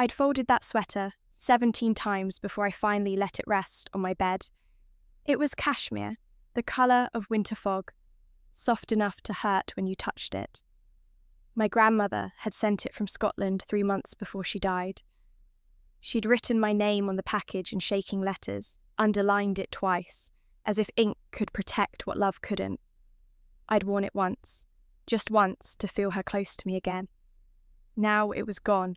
I'd folded that sweater 17 times before I finally let it rest on my bed. It was cashmere, the colour of winter fog, soft enough to hurt when you touched it. My grandmother had sent it from Scotland 3 months before she died. She'd written my name on the package in shaking letters, underlined it twice, as if ink could protect what love couldn't. I'd worn it once, just once, to feel her close to me again. Now it was gone.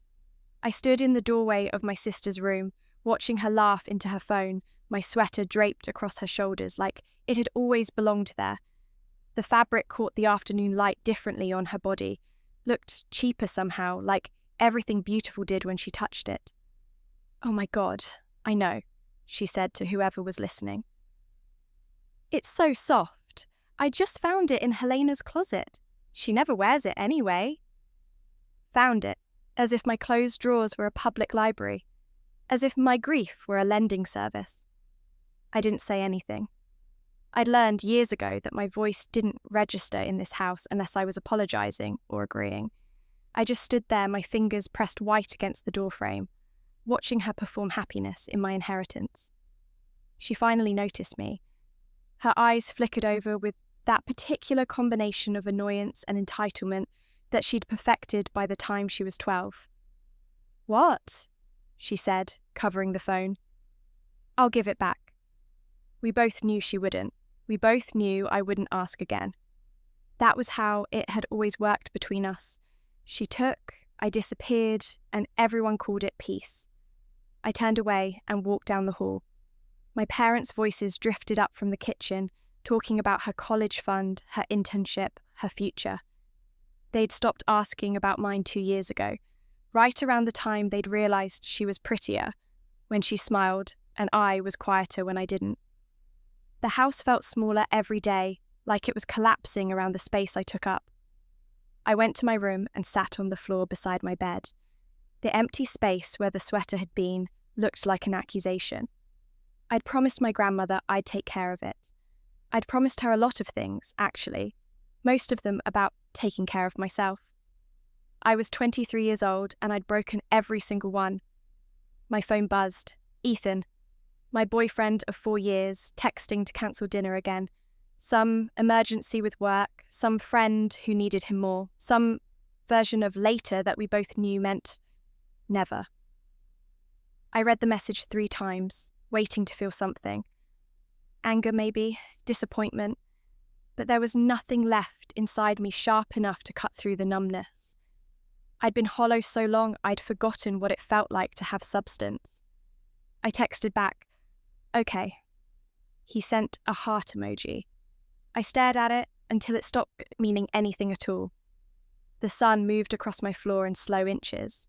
I stood in the doorway of my sister's room, watching her laugh into her phone, my sweater draped across her shoulders like it had always belonged there. The fabric caught the afternoon light differently on her body, looked cheaper somehow, like everything beautiful did when she touched it. "Oh my God, I know," she said to whoever was listening. "It's so soft. I just found it in Helena's closet. She never wears it anyway." Found it, as if my closed drawers were a public library, as if my grief were a lending service. I didn't say anything. I'd learned years ago that my voice didn't register in this house unless I was apologising or agreeing. I just stood there, my fingers pressed white against the doorframe, watching her perform happiness in my inheritance. She finally noticed me. Her eyes flickered over with that particular combination of annoyance and entitlement that she'd perfected by the time she was 12. "What?" she said, covering the phone. "I'll give it back." We both knew she wouldn't. We both knew I wouldn't ask again. That was how it had always worked between us. She took, I disappeared, and everyone called it peace. I turned away and walked down the hall. My parents' voices drifted up from the kitchen, talking about her college fund, her internship, her future. They'd stopped asking about mine 2 years ago, right around the time they'd realised she was prettier when she smiled and I was quieter when I didn't. The house felt smaller every day, like it was collapsing around the space I took up. I went to my room and sat on the floor beside my bed. The empty space where the sweater had been looked like an accusation. I'd promised my grandmother I'd take care of it. I'd promised her a lot of things, actually, most of them about taking care of myself. I was 23 years old and I'd broken every single one. My phone buzzed. Ethan, my boyfriend of 4 years, texting to cancel dinner again. Some emergency with work, some friend who needed him more, some version of later that we both knew meant never. I read the message 3 times, waiting to feel something. Anger maybe, disappointment, but there was nothing left inside me sharp enough to cut through the numbness. I'd been hollow so long I'd forgotten what it felt like to have substance. I texted back, "Okay." He sent a heart emoji. I stared at it until it stopped meaning anything at all. The sun moved across my floor in slow inches.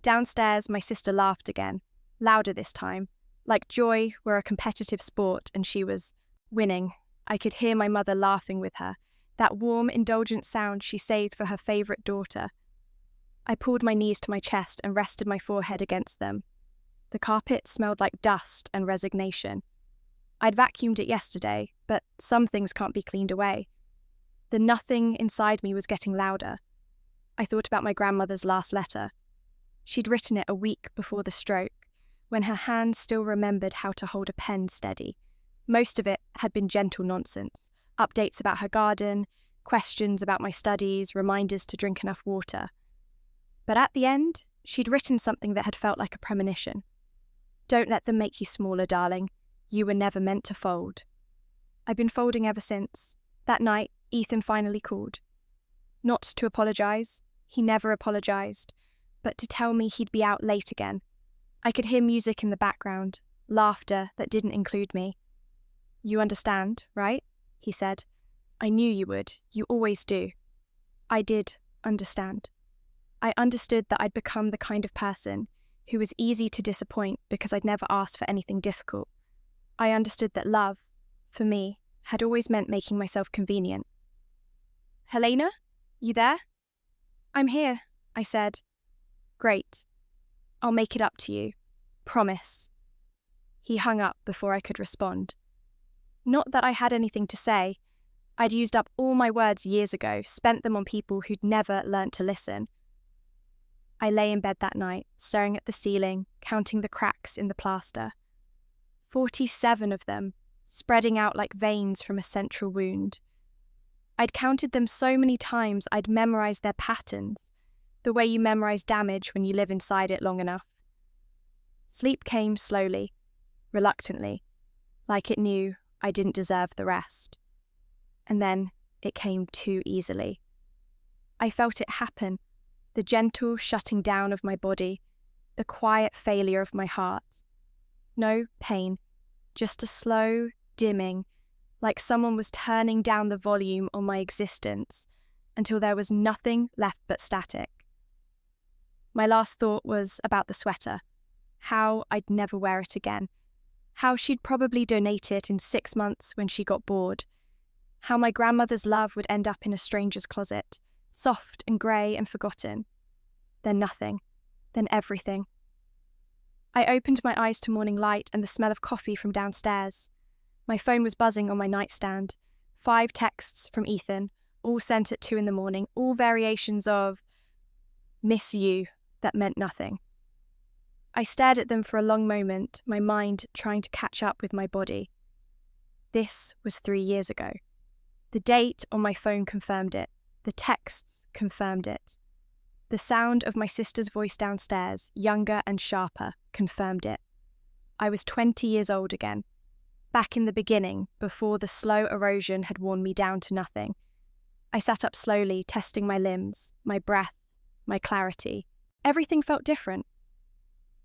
Downstairs, my sister laughed again, louder this time, like joy were a competitive sport and she was winning. I could hear my mother laughing with her, that warm, indulgent sound she saved for her favourite daughter. I pulled my knees to my chest and rested my forehead against them. The carpet smelled like dust and resignation. I'd vacuumed it yesterday, but some things can't be cleaned away. The nothing inside me was getting louder. I thought about my grandmother's last letter. She'd written it a week before the stroke, when her hand still remembered how to hold a pen steady. Most of it had been gentle nonsense, updates about her garden, questions about my studies, reminders to drink enough water. But at the end, she'd written something that had felt like a premonition. "Don't let them make you smaller, darling. You were never meant to fold." I've been folding ever since. That night, Ethan finally called. Not to apologise, he never apologised, but to tell me he'd be out late again. I could hear music in the background, laughter that didn't include me. "You understand, right?" he said. "I knew you would. You always do." I did understand. I understood that I'd become the kind of person who was easy to disappoint because I'd never asked for anything difficult. I understood that love, for me, had always meant making myself convenient. "Helena, you there?" "I'm here," I said. "Great. I'll make it up to you. Promise." He hung up before I could respond. Not that I had anything to say. I'd used up all my words years ago, spent them on people who'd never learnt to listen. I I lay in bed that night, staring at the ceiling, counting the cracks in the plaster. 47 of them, spreading out like veins from a central wound. I'd counted them so many times I'd memorized their patterns, the way you memorize damage when you live inside it long enough. Sleep came slowly, reluctantly, like it knew I didn't deserve the rest. And then it came too easily. I felt it happen, the gentle shutting down of my body, the quiet failure of my heart. No pain, just a slow dimming, like someone was turning down the volume on my existence until there was nothing left but static. My last thought was about the sweater, how I'd never wear it again, how she'd probably donate it in 6 months when she got bored, how my grandmother's love would end up in a stranger's closet, soft and grey and forgotten. Then nothing, then everything. I opened my eyes to morning light and the smell of coffee from downstairs. My phone was buzzing on my nightstand. 5 texts from Ethan, all sent at 2 a.m, all variations of "miss you" that meant nothing. I stared at them for a long moment, my mind trying to catch up with my body. This was 3 years ago. The date on my phone confirmed it. The texts confirmed it. The sound of my sister's voice downstairs, younger and sharper, confirmed it. I was 20 years old again. Back in the beginning, before the slow erosion had worn me down to nothing. I sat up slowly, testing my limbs, my breath, my clarity. Everything felt different.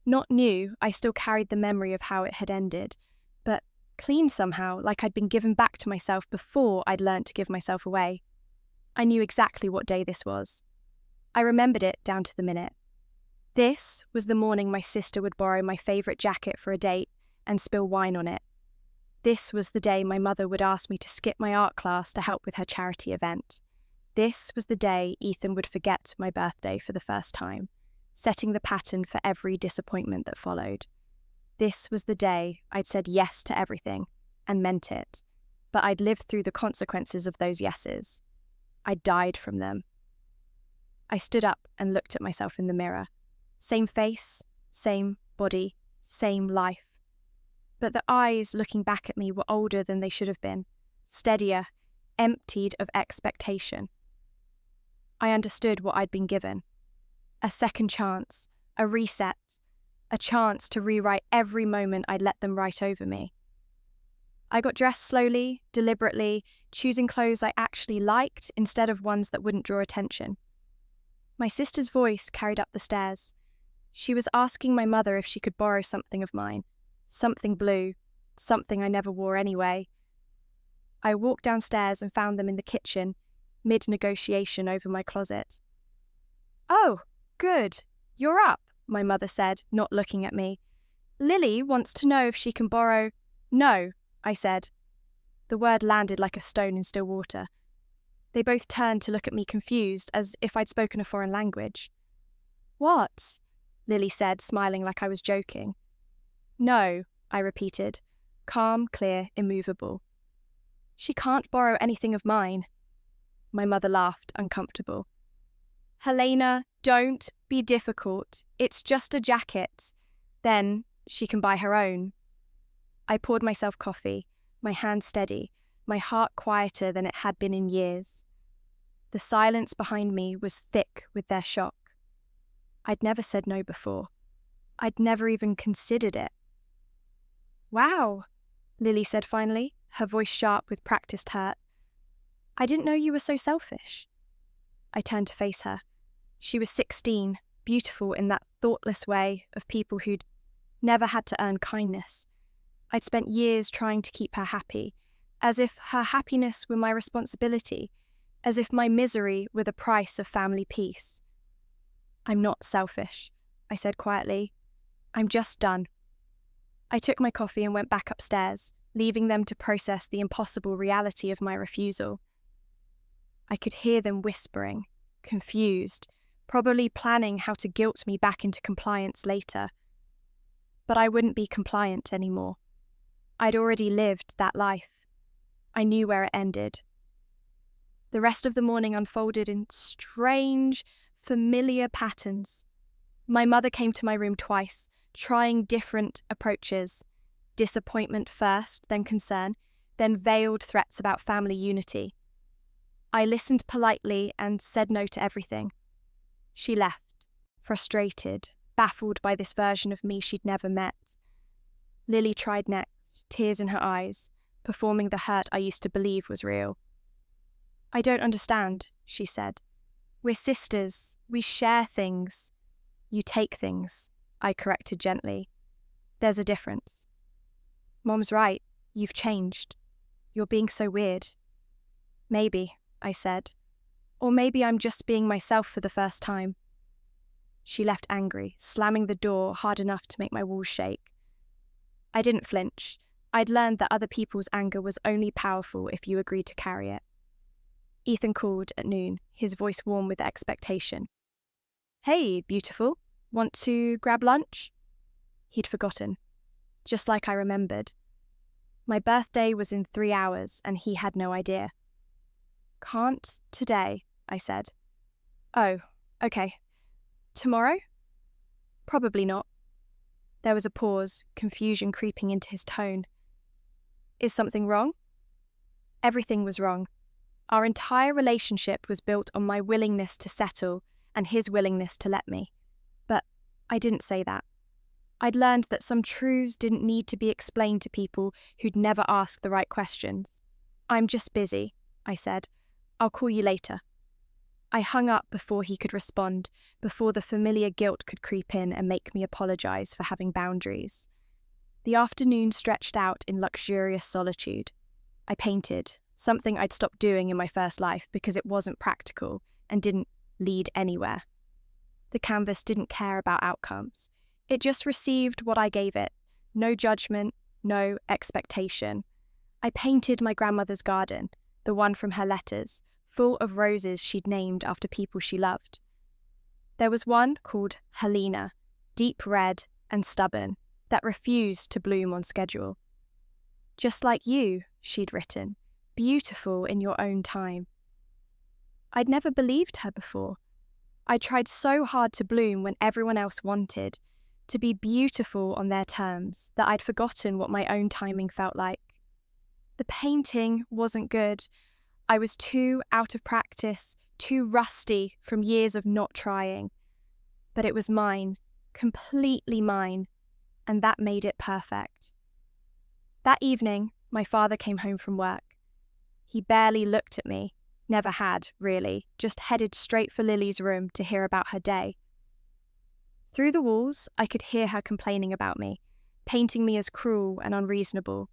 Not new, I still carried the memory of how it had ended, but clean somehow, like I'd been given back to myself before I'd learnt to give myself away. I knew exactly what day this was. I remembered it down to the minute. This was the morning my sister would borrow my favourite jacket for a date and spill wine on it. This was the day my mother would ask me to skip my art class to help with her charity event. This was the day Ethan would forget my birthday for the first time, setting the pattern for every disappointment that followed. This was the day I'd said yes to everything, and meant it, but I'd lived through the consequences of those yeses. I died from them. I stood up and looked at myself in the mirror. Same face, same body, same life. But the eyes looking back at me were older than they should have been, steadier, emptied of expectation. I understood what I'd been given. A second chance, a reset, a chance to rewrite every moment I'd let them write over me. I got dressed slowly, deliberately, choosing clothes I actually liked instead of ones that wouldn't draw attention. My sister's voice carried up the stairs. She was asking my mother if she could borrow something of mine. Something blue, something I never wore anyway. I walked downstairs and found them in the kitchen, mid-negotiation over my closet. "Oh, good, you're up," my mother said, not looking at me. "Lily wants to know if she can borrow—" "No," I said. The word landed like a stone in still water. They both turned to look at me confused, as if I'd spoken a foreign language. "What?" Lily said, smiling like I was joking. "No," I repeated, calm, clear, immovable. "She can't borrow anything of mine." My mother laughed, uncomfortable. "Helena, don't be difficult. It's just a jacket. Then she can buy her own." I poured myself coffee, my hand steady, my heart quieter than it had been in years. The silence behind me was thick with their shock. I'd never said no before. I'd never even considered it. "Wow," Lily said finally, her voice sharp with practiced hurt. "I didn't know you were so selfish." I turned to face her. She was 16, beautiful in that thoughtless way of people who'd never had to earn kindness. I'd spent years trying to keep her happy, as if her happiness were my responsibility, as if my misery were the price of family peace. "I'm not selfish," I said quietly. "I'm just done." I took my coffee and went back upstairs, leaving them to process the impossible reality of my refusal. I could hear them whispering, confused, probably planning how to guilt me back into compliance later. But I wouldn't be compliant anymore. I'd already lived that life. I knew where it ended. The rest of the morning unfolded in strange, familiar patterns. My mother came to my room twice, trying different approaches. Disappointment first, then concern, then veiled threats about family unity. I listened politely and said no to everything. She left, frustrated, baffled by this version of me she'd never met. Lily tried next, tears in her eyes, performing the hurt I used to believe was real. "I don't understand," she said. "We're sisters. We share things." "You take things," I corrected gently. "There's a difference." "Mom's right. You've changed. You're being so weird." "Maybe," I said. "Or maybe I'm just being myself for the first time." She left angry, slamming the door hard enough to make my walls shake. I didn't flinch. I'd learned that other people's anger was only powerful if you agreed to carry it. Ethan called at noon, his voice warm with expectation. "Hey, beautiful. Want to grab lunch?" He'd forgotten, just like I remembered. My birthday was in 3 hours, and he had no idea. "Can't today," I said. "Oh, okay. Tomorrow?" "Probably not." There was a pause, confusion creeping into his tone. "Is something wrong?" Everything was wrong. Our entire relationship was built on my willingness to settle and his willingness to let me. But I didn't say that. I'd learned that some truths didn't need to be explained to people who'd never asked the right questions. "I'm just busy," I said. "I'll call you later." I hung up before he could respond, before the familiar guilt could creep in and make me apologize for having boundaries. The afternoon stretched out in luxurious solitude. I painted, something I'd stopped doing in my first life because it wasn't practical and didn't lead anywhere. The canvas didn't care about outcomes. It just received what I gave it. No judgment, no expectation. I painted my grandmother's garden, the one from her letters, full of roses she'd named after people she loved. There was one called Helena, deep red and stubborn, that refused to bloom on schedule. "Just like you," she'd written, "beautiful in your own time." I'd never believed her before. I tried so hard to bloom when everyone else wanted, to be beautiful on their terms, that I'd forgotten what my own timing felt like. The painting wasn't good. I was too out of practice, too rusty from years of not trying. But it was mine, completely mine, and that made it perfect. That evening, my father came home from work. He barely looked at me, never had, really, just headed straight for Lily's room to hear about her day. Through the walls, I could hear her complaining about me, painting me as cruel and unreasonable.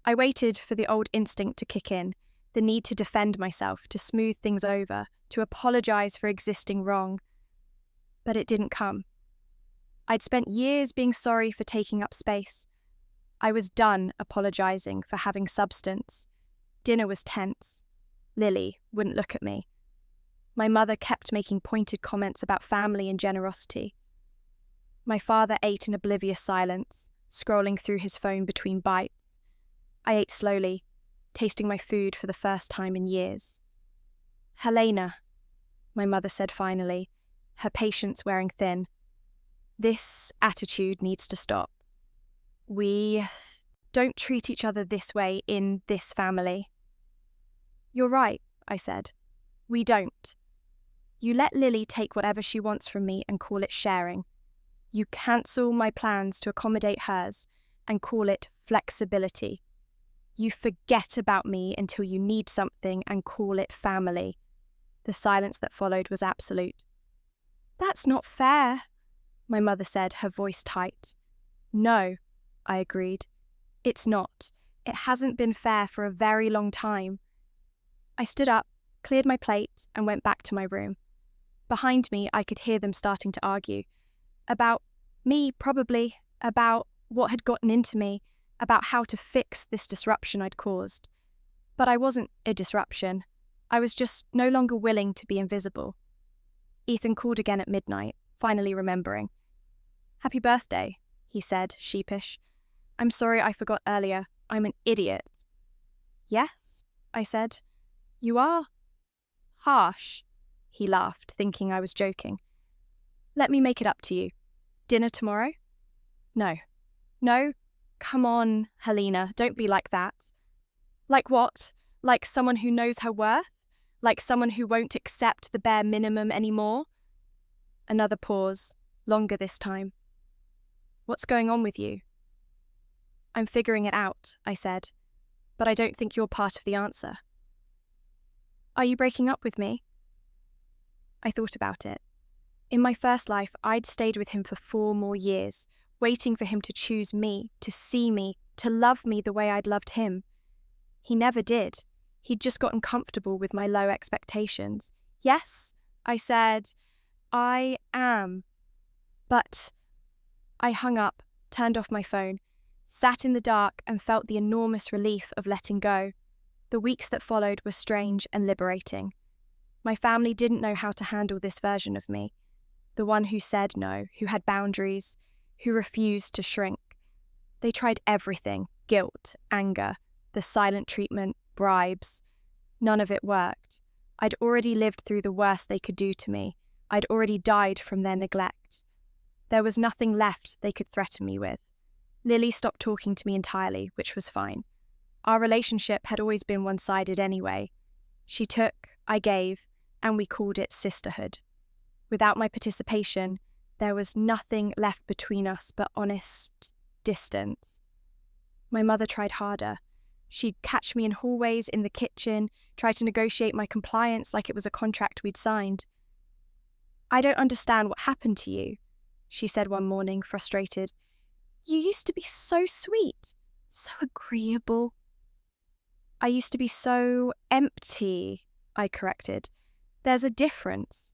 I waited for the old instinct to kick in, the need to defend myself, to smooth things over, to apologize for existing wrong. But it didn't come. I'd spent years being sorry for taking up space. I was done apologizing for having substance. Dinner was tense. Lily wouldn't look at me. My mother kept making pointed comments about family and generosity. My father ate in oblivious silence, scrolling through his phone between bites. I ate slowly, tasting my food for the first time in years. "Helena," my mother said finally, her patience wearing thin. "This attitude needs to stop. We don't treat each other this way in this family." "You're right," I said. "We don't. You let Lily take whatever she wants from me and call it sharing. You cancel my plans to accommodate hers and call it flexibility. You forget about me until you need something and call it family." The silence that followed was absolute. "That's not fair," my mother said, her voice tight. "No," I agreed. "It's not. It hasn't been fair for a very long time." I stood up, cleared my plate, and went back to my room. Behind me, I could hear them starting to argue. About me, probably. About what had gotten into me. About how to fix this disruption I'd caused. But I wasn't a disruption. I was just no longer willing to be invisible. Ethan called again at midnight, finally remembering. "Happy birthday," he said, sheepish. "I'm sorry I forgot earlier. I'm an idiot." "Yes," I said. "You are." "Harsh," he laughed, thinking I was joking. Let me make it up to you. Dinner tomorrow? No. No? Come on, Helena, don't be like that. Like what? Like someone who knows her worth? Like someone who won't accept the bare minimum anymore? Another pause, longer this time. What's going on with you? I'm figuring it out, I said, but I don't think you're part of the answer. Are you breaking up with me? I thought about it. In my first life, I'd stayed with him for 4 more years, waiting for him to choose me, to see me, to love me the way I'd loved him. He never did. He'd just gotten comfortable with my low expectations. Yes, I said, I am. But I hung up, turned off my phone, sat in the dark and felt the enormous relief of letting go. The weeks that followed were strange and liberating. My family didn't know how to handle this version of me. The one who said no, who had boundaries, who refused to shrink. They tried everything: guilt, anger, the silent treatment, bribes. None of it worked. I'd already lived through the worst they could do to me. I'd already died from their neglect. There was nothing left they could threaten me with. Lily stopped talking to me entirely, which was fine. Our relationship had always been one-sided anyway. She took, I gave, and we called it sisterhood. Without my participation, there was nothing left between us but honest distance. My mother tried harder. She'd catch me in hallways, in the kitchen, try to negotiate my compliance like it was a contract we'd signed. I don't understand what happened to you, she said one morning, frustrated. You used to be so sweet, so agreeable. I used to be so empty, I corrected. There's a difference.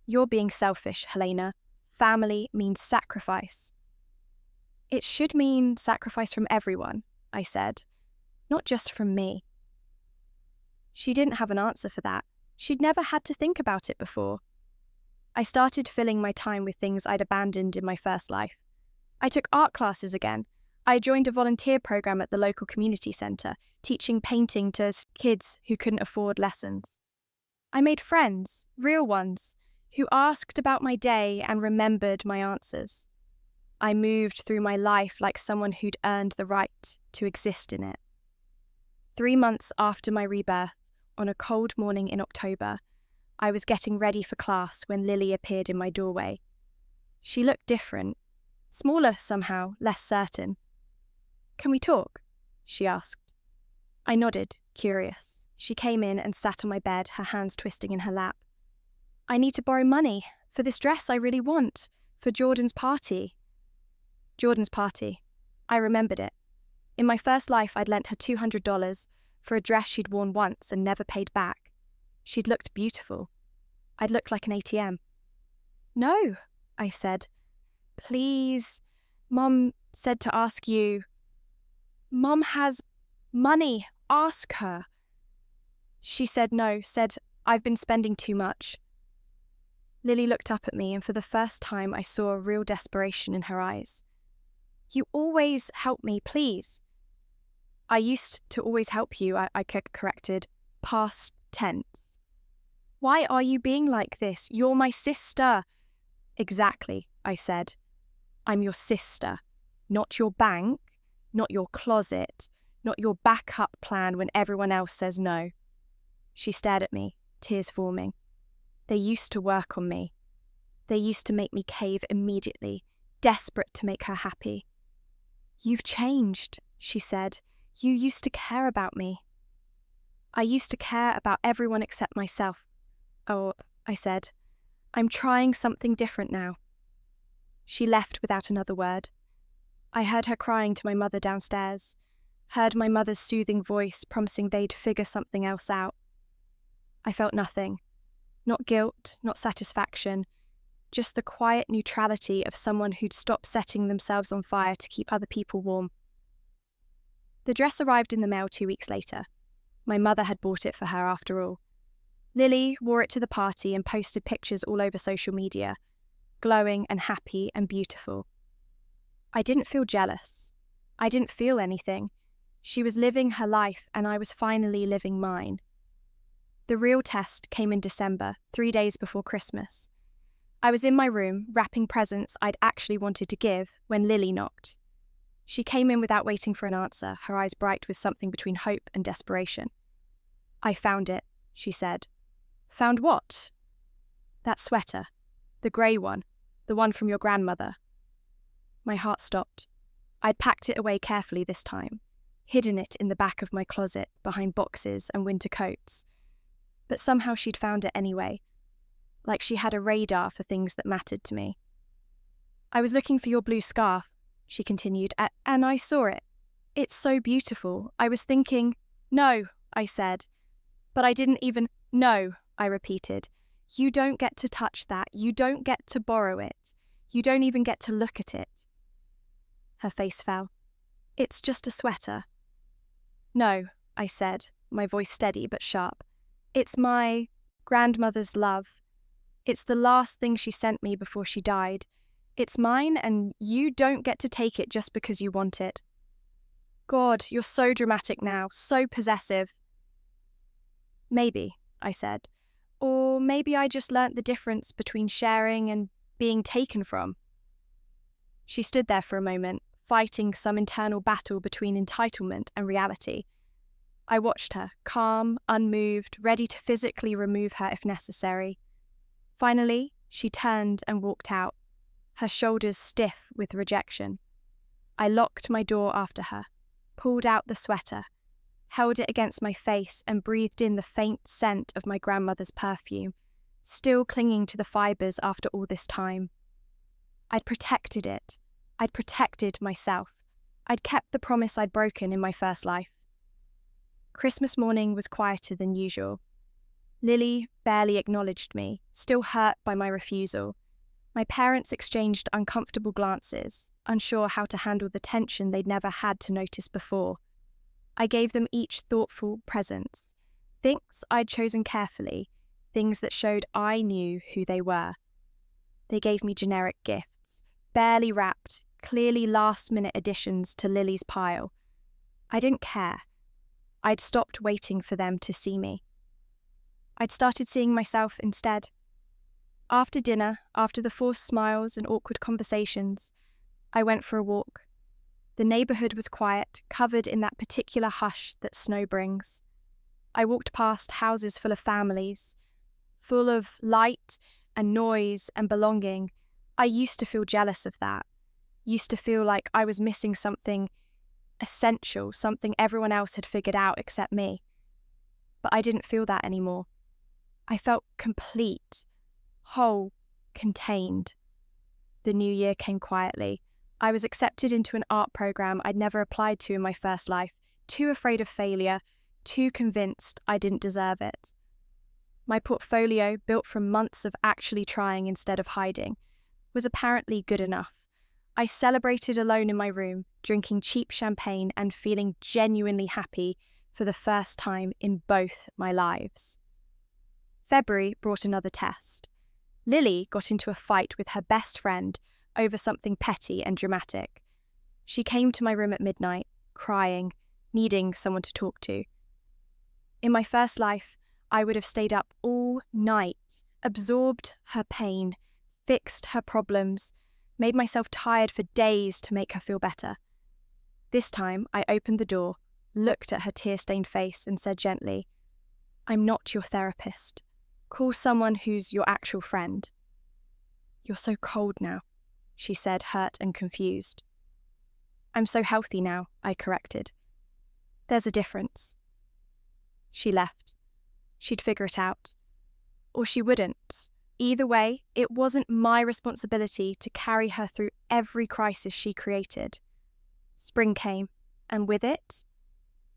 You're being selfish, Helena. Family means sacrifice. It should mean sacrifice from everyone, I said, not just from me. She didn't have an answer for that. She'd never had to think about it before. I started filling my time with things I'd abandoned in my first life. I took art classes again. I joined a volunteer program at the local community centre, teaching painting to kids who couldn't afford lessons. I made friends, real ones, who asked about my day and remembered my answers. I moved through my life like someone who'd earned the right to exist in it. 3 months after my rebirth, on a cold morning in October, I was getting ready for class when Lily appeared in my doorway. She looked different, smaller somehow, less certain. Can we talk? She asked. I nodded, curious. She came in and sat on my bed, her hands twisting in her lap. I need to borrow money for this dress I really want, for Jordan's party. Jordan's party. I remembered it. In my first life, I'd lent her $200 for a dress she'd worn once and never paid back. She'd looked beautiful. I'd looked like an ATM. No, I said. Please, Mom said to ask you. Mom has money. Ask her. She said no, said, I've been spending too much. Lily looked up at me, and for the first time I saw a real desperation in her eyes. You always help me, please. I used to always help you, I corrected, past tense. Why are you being like this? You're my sister. Exactly, I said. I'm your sister, not your bank, not your closet, not your backup plan when everyone else says no. She stared at me, tears forming. They used to work on me. They used to make me cave immediately, desperate to make her happy. You've changed, she said. You used to care about me. I used to care about everyone except myself. Oh, I said, I'm trying something different now. She left without another word. I heard her crying to my mother downstairs, heard my mother's soothing voice promising they'd figure something else out. I felt nothing. Not guilt, not satisfaction, just the quiet neutrality of someone who'd stopped setting themselves on fire to keep other people warm. The dress arrived in the mail 2 weeks later. My mother had bought it for her after all. Lily wore it to the party and posted pictures all over social media, glowing and happy and beautiful. I didn't feel jealous. I didn't feel anything. She was living her life and I was finally living mine. The real test came in December, 3 days before Christmas. I was in my room, wrapping presents I'd actually wanted to give, when Lily knocked. She came in without waiting for an answer, her eyes bright with something between hope and desperation. "I found it," she said. "Found what?" "That sweater. The grey one. The one from your grandmother." My heart stopped. I'd packed it away carefully this time, hidden it in the back of my closet behind boxes and winter coats. But somehow she'd found it anyway, like she had a radar for things that mattered to me. "I was looking for your blue scarf," she continued, "and I saw it. It's so beautiful. I was thinking—" "No," I said. "But I didn't even—" "No," I repeated. "You don't get to touch that. You don't get to borrow it. You don't even get to look at it." Her face fell. "It's just a sweater." "No," I said, my voice steady but sharp. "It's my grandmother's love. It's the last thing she sent me before she died. It's mine, and you don't get to take it just because you want it." "God, you're so dramatic now, so possessive." "Maybe," I said. "Or maybe I just learnt the difference between sharing and being taken from." She stood there for a moment, fighting some internal battle between entitlement and reality. I watched her, calm, unmoved, ready to physically remove her if necessary. Finally, she turned and walked out, her shoulders stiff with rejection. I locked my door after her, pulled out the sweater, held it against my face and breathed in the faint scent of my grandmother's perfume, still clinging to the fibres after all this time. I'd protected it. I'd protected myself. I'd kept the promise I'd broken in my first life. Christmas morning was quieter than usual. Lily barely acknowledged me, still hurt by my refusal. My parents exchanged uncomfortable glances, unsure how to handle the tension they'd never had to notice before. I gave them each thoughtful presents, things I'd chosen carefully, things that showed I knew who they were. They gave me generic gifts, barely wrapped, clearly last-minute additions to Lily's pile. I didn't care. I'd stopped waiting for them to see me. I'd started seeing myself instead. After dinner, after the forced smiles and awkward conversations, I went for a walk. The neighbourhood was quiet, covered in that particular hush that snow brings. I walked past houses full of families, full of light and noise and belonging. I used to feel jealous of that, used to feel like I was missing something essential, something everyone else had figured out except me. But I didn't feel that anymore. I felt complete, whole, contained. The new year came quietly. I was accepted into an art program I'd never applied to in my first life, too afraid of failure, too convinced I didn't deserve it. My portfolio, built from months of actually trying instead of hiding, was apparently good enough. I celebrated alone in my room, drinking cheap champagne and feeling genuinely happy for the first time in both my lives. February brought another test. Lily got into a fight with her best friend over something petty and dramatic. She came to my room at midnight, crying, needing someone to talk to. In my first life, I would have stayed up all night, absorbed her pain, fixed her problems, made myself tired for days to make her feel better. This time, I opened the door, looked at her tear-stained face and said gently, "I'm not your therapist. Call someone who's your actual friend." "You're so cold now," she said, hurt and confused. "I'm so healthy now," I corrected. "There's a difference." She left. She'd figure it out. Or she wouldn't. Either way, it wasn't my responsibility to carry her through every crisis she created. Spring came, and with it,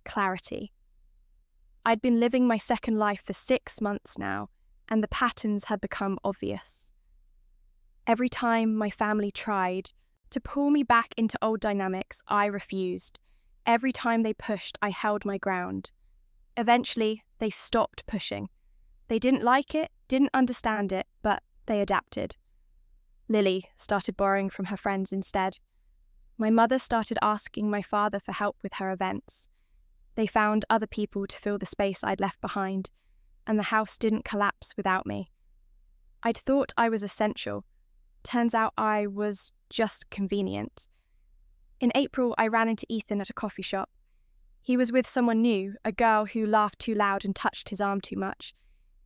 clarity. I'd been living my second life for 6 months now, and the patterns had become obvious. Every time my family tried to pull me back into old dynamics, I refused. Every time they pushed, I held my ground. Eventually, they stopped pushing. They didn't like it, didn't understand it, but they adapted. Lily started borrowing from her friends instead. My mother started asking my father for help with her events. They found other people to fill the space I'd left behind, and the house didn't collapse without me. I'd thought I was essential. Turns out I was just convenient. In April, I ran into Ethan at a coffee shop. He was with someone new, a girl who laughed too loud and touched his arm too much.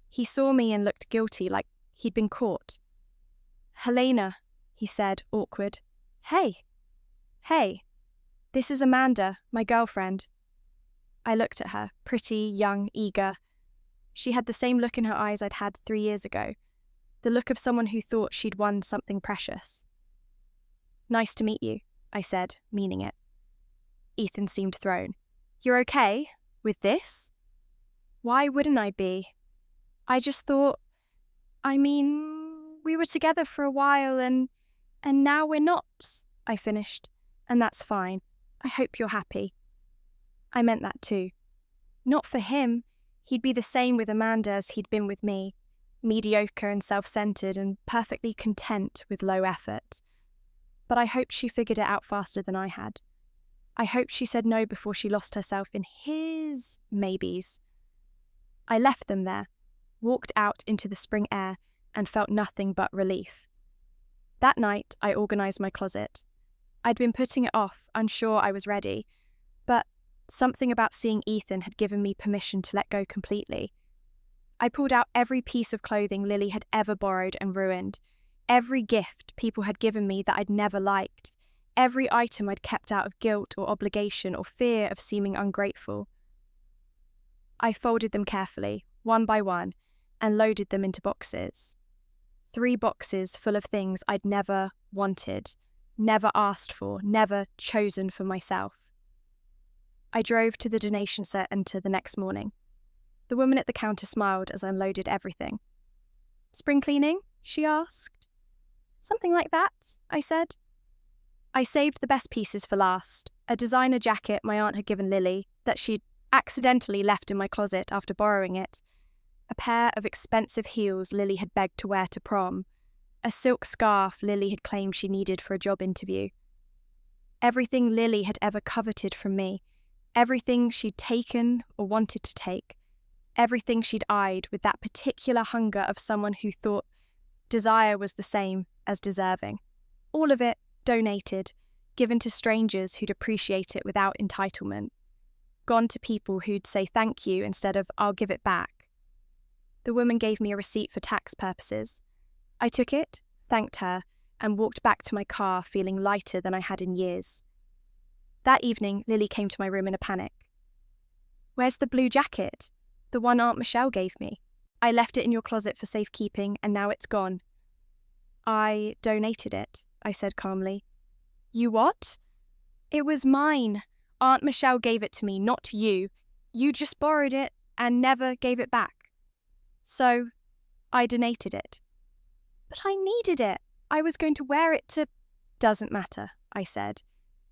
He saw me and looked guilty, like he'd been caught. "Helena," he said, awkward. Hey, this is Amanda, my girlfriend." I looked at her, pretty, young, eager. She had the same look in her eyes I'd had 3 years ago, the look of someone who thought she'd won something precious. "Nice to meet you," I said, meaning it. Ethan seemed thrown. "You're okay with this?" "Why wouldn't I be? I just thought, we were together for a while and now we're not," I finished. "And that's fine. I hope you're happy." I meant that too. Not for him. He'd be the same with Amanda as he'd been with me, mediocre and self-centered and perfectly content with low effort. But I hoped she figured it out faster than I had. I hoped she said no before she lost herself in his maybes. I left them there, walked out into the spring air, and felt nothing but relief. That night, I organised my closet. I'd been putting it off, unsure I was ready, but something about seeing Ethan had given me permission to let go completely. I pulled out every piece of clothing Lily had ever borrowed and ruined, every gift people had given me that I'd never liked, every item I'd kept out of guilt or obligation or fear of seeming ungrateful. I folded them carefully, one by one, and loaded them into boxes. 3 boxes full of things I'd never wanted, never asked for, never chosen for myself. I drove to the donation centre the next morning. The woman at the counter smiled as I unloaded everything. "Spring cleaning?" she asked. "Something like that," I said. I saved the best pieces for last, a designer jacket my aunt had given Lily that she'd accidentally left in my closet after borrowing it, a pair of expensive heels Lily had begged to wear to prom, a silk scarf Lily had claimed she needed for a job interview. Everything Lily had ever coveted from me, everything she'd taken or wanted to take, everything she'd eyed with that particular hunger of someone who thought desire was the same as deserving. All of it donated, given to strangers who'd appreciate it without entitlement, gone to people who'd say thank you instead of "I'll give it back." The woman gave me a receipt for tax purposes. I took it, thanked her, and walked back to my car feeling lighter than I had in years. That evening, Lily came to my room in a panic. "Where's the blue jacket? The one Aunt Michelle gave me. I left it in your closet for safekeeping, and now it's gone." "I donated it," I said calmly. "You what?" "It was mine. Aunt Michelle gave it to me, not you. You just borrowed it and never gave it back. So, I donated it." "But I needed it. I was going to wear it to—" "Doesn't matter," I said.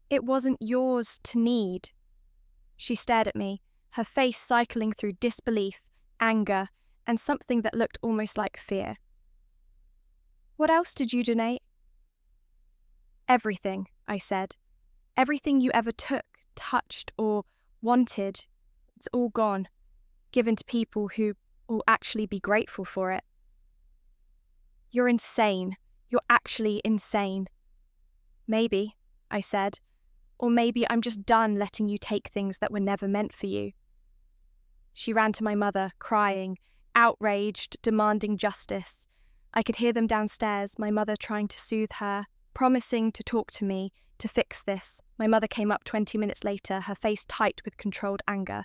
"It wasn't yours to need." She stared at me, her face cycling through disbelief, anger, and something that looked almost like fear. "What else did you donate?" "Everything," I said. "Everything you ever took, touched, or wanted. It's all gone, given to people who will actually be grateful for it." "You're insane. You're actually insane." "Maybe," I said. "Or maybe I'm just done letting you take things that were never meant for you." She ran to my mother, crying, outraged, demanding justice. I could hear them downstairs, my mother trying to soothe her, promising to talk to me, to fix this. My mother came up 20 minutes later, her face tight with controlled anger.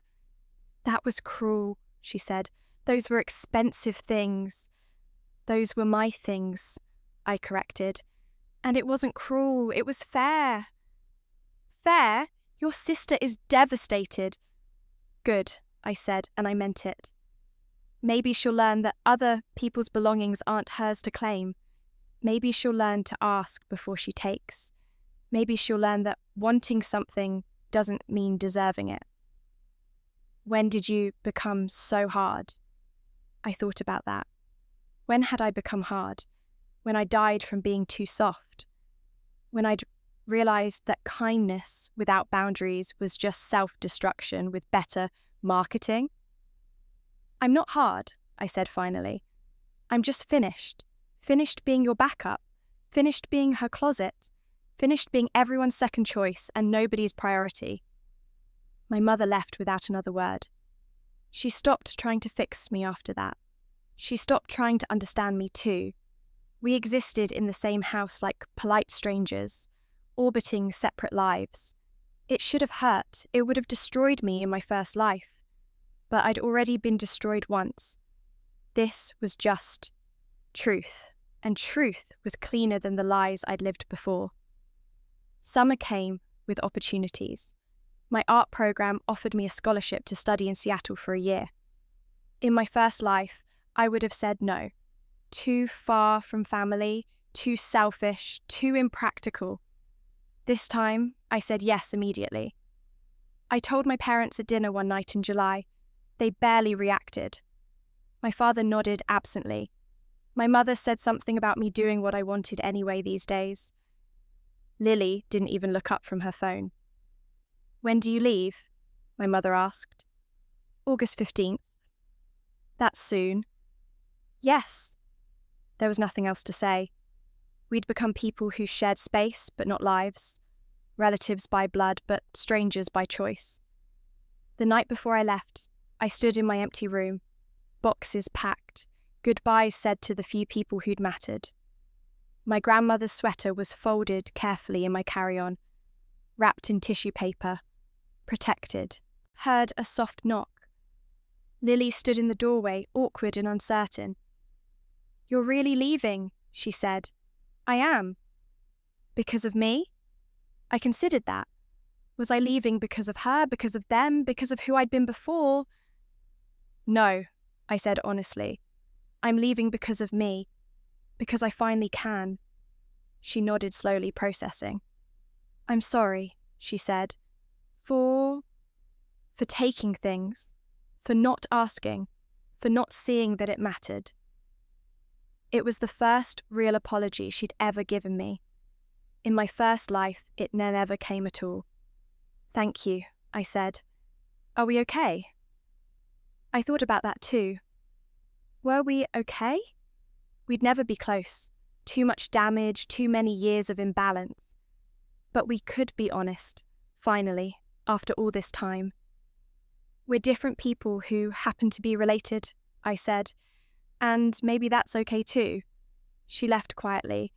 "That was cruel," she said. "Those were expensive things." "Those were my things," I corrected. "And it wasn't cruel, it was fair." "Fair? Your sister is devastated." "Good," I said, and I meant it. "Maybe she'll learn that other people's belongings aren't hers to claim. Maybe she'll learn to ask before she takes. Maybe she'll learn that wanting something doesn't mean deserving it." When did you become so hard? I thought about that. When had I become hard? When I died from being too soft? When I'd realised that kindness without boundaries was just self-destruction with better marketing? "I'm not hard," I said finally. "I'm just finished. finished being your backup, finished being her closet, finished being everyone's second choice and nobody's priority. My mother left without another word. She stopped trying to fix me after that. She stopped trying to understand me too. We existed in the same house like polite strangers, orbiting separate lives. It should have hurt. It would have destroyed me in my first life. But I'd already been destroyed once. This was just truth, and truth was cleaner than the lies I'd lived before. Summer came with opportunities. My art program offered me a scholarship to study in Seattle for a year. In my first life, I would have said no. Too far from family, too selfish, too impractical. This time, I said yes immediately. I told my parents at dinner one night in July. They barely reacted. My father nodded absently. My mother said something about me doing what I wanted anyway these days. Lily didn't even look up from her phone. "When do you leave?" my mother asked. "August 15th. "That's soon." "Yes." There was nothing else to say. We'd become people who shared space but not lives, relatives by blood but strangers by choice. The night before I left, I stood in my empty room, boxes packed, goodbyes said to the few people who'd mattered. My grandmother's sweater was folded carefully in my carry-on, wrapped in tissue paper, protected. Heard a soft knock. Lily stood in the doorway, awkward and uncertain. "You're really leaving," she said. "I am." "Because of me?" I considered that. Was I leaving because of her, because of them, because of who I'd been before? "No," I said honestly. "I'm leaving because of me. Because I finally can." She nodded slowly, processing. "I'm sorry," she said. For taking things. For not asking. For not seeing that it mattered. It was the first real apology she'd ever given me. In my first life, it never came at all. "Thank you," I said. "Are we okay?" I thought about that too. Were we okay? We'd never be close. Too much damage, too many years of imbalance. But we could be honest, finally, after all this time. "We're different people who happen to be related," I said, "and maybe that's okay too." She left quietly.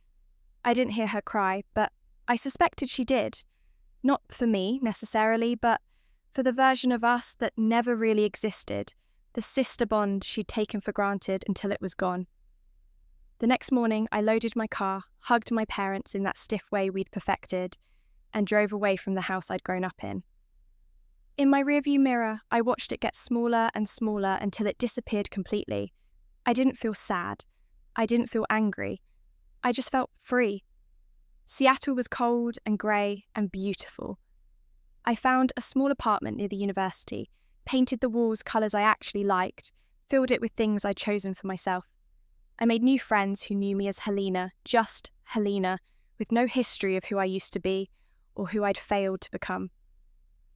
I didn't hear her cry, but I suspected she did. Not for me, necessarily, but for the version of us that never really existed, the sister bond she'd taken for granted until it was gone. The next morning, I loaded my car, hugged my parents in that stiff way we'd perfected, and drove away from the house I'd grown up in. In my rearview mirror, I watched it get smaller and smaller until it disappeared completely. I didn't feel sad. I didn't feel angry. I just felt free. Seattle was cold and grey and beautiful. I found a small apartment near the university, painted the walls colours I actually liked, filled it with things I'd chosen for myself. I made new friends who knew me as Helena, just Helena, with no history of who I used to be or who I'd failed to become.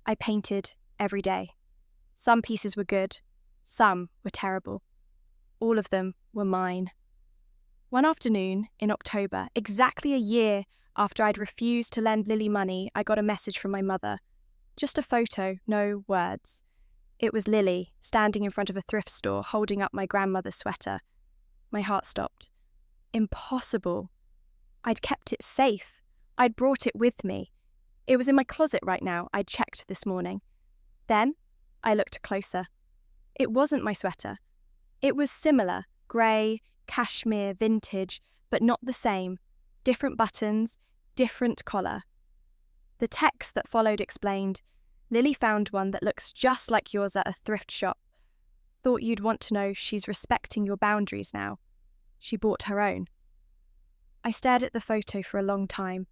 I painted every day. Some pieces were good, some were terrible. All of them were mine. One afternoon, in October, exactly a year after I'd refused to lend Lily money, I got a message from my mother. Just a photo, no words. It was Lily, standing in front of a thrift store, holding up my grandmother's sweater. My heart stopped. Impossible. I'd kept it safe. I'd brought it with me. It was in my closet right now. I'd checked this morning. Then I looked closer. It wasn't my sweater. It was similar, grey, cashmere, vintage, but not the same. Different buttons, different collar. The text that followed explained, "Lily found one that looks just like yours at a thrift shop. Thought you'd want to know she's respecting your boundaries now. She bought her own." I stared at the photo for a long time.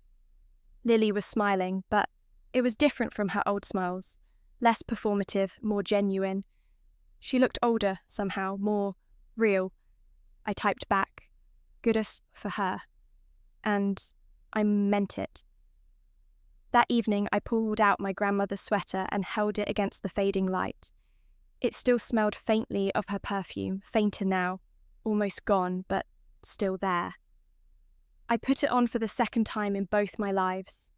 Lily was smiling, but it was different from her old smiles. Less performative, more genuine. She looked older, somehow, more real. I typed back, "Goodness for her." And I meant it. That evening, I pulled out my grandmother's sweater and held it against the fading light. It still smelled faintly of her perfume, fainter now, almost gone, but still there. I put it on for the second time in both my lives.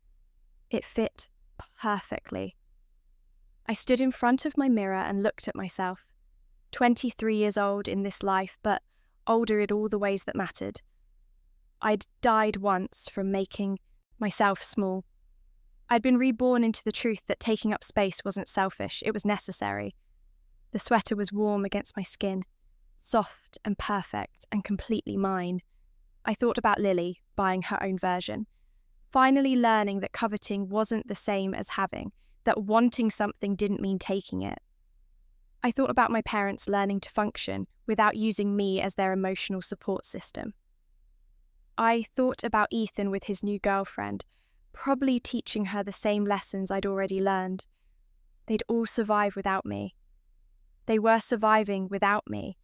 It fit perfectly. I stood in front of my mirror and looked at myself, 23 years old in this life, but older in all the ways that mattered. I'd died once from making myself small. I'd been reborn into the truth that taking up space wasn't selfish, it was necessary. The sweater was warm against my skin, soft and perfect and completely mine. I thought about Lily buying her own version, finally learning that coveting wasn't the same as having, that wanting something didn't mean taking it. I thought about my parents learning to function without using me as their emotional support system. I thought about Ethan with his new girlfriend, probably teaching her the same lessons I'd already learned. They'd all survive without me. They were surviving without me,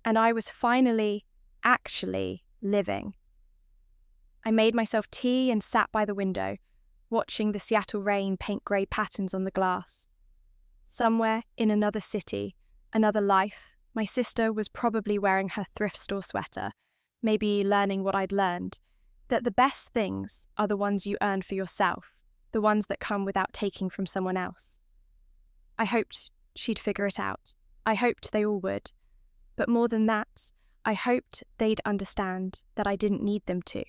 and I was finally, actually, living. I made myself tea and sat by the window, watching the Seattle rain paint grey patterns on the glass. Somewhere in another city, another life, my sister was probably wearing her thrift store sweater, maybe learning what I'd learned, that the best things are the ones you earn for yourself, the ones that come without taking from someone else. I hoped she'd figure it out. I hoped they all would. But more than that, I hoped they'd understand that I didn't need them to.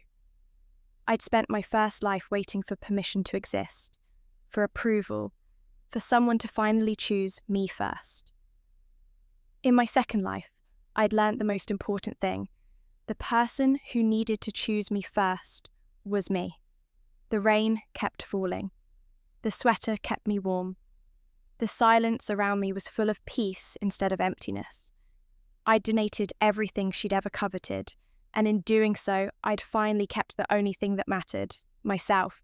I'd spent my first life waiting for permission to exist, for approval, for someone to finally choose me first. In my second life, I'd learnt the most important thing. The person who needed to choose me first was me. The rain kept falling. The sweater kept me warm. The silence around me was full of peace instead of emptiness. I'd donated everything she'd ever coveted, and in doing so, I'd finally kept the only thing that mattered, myself.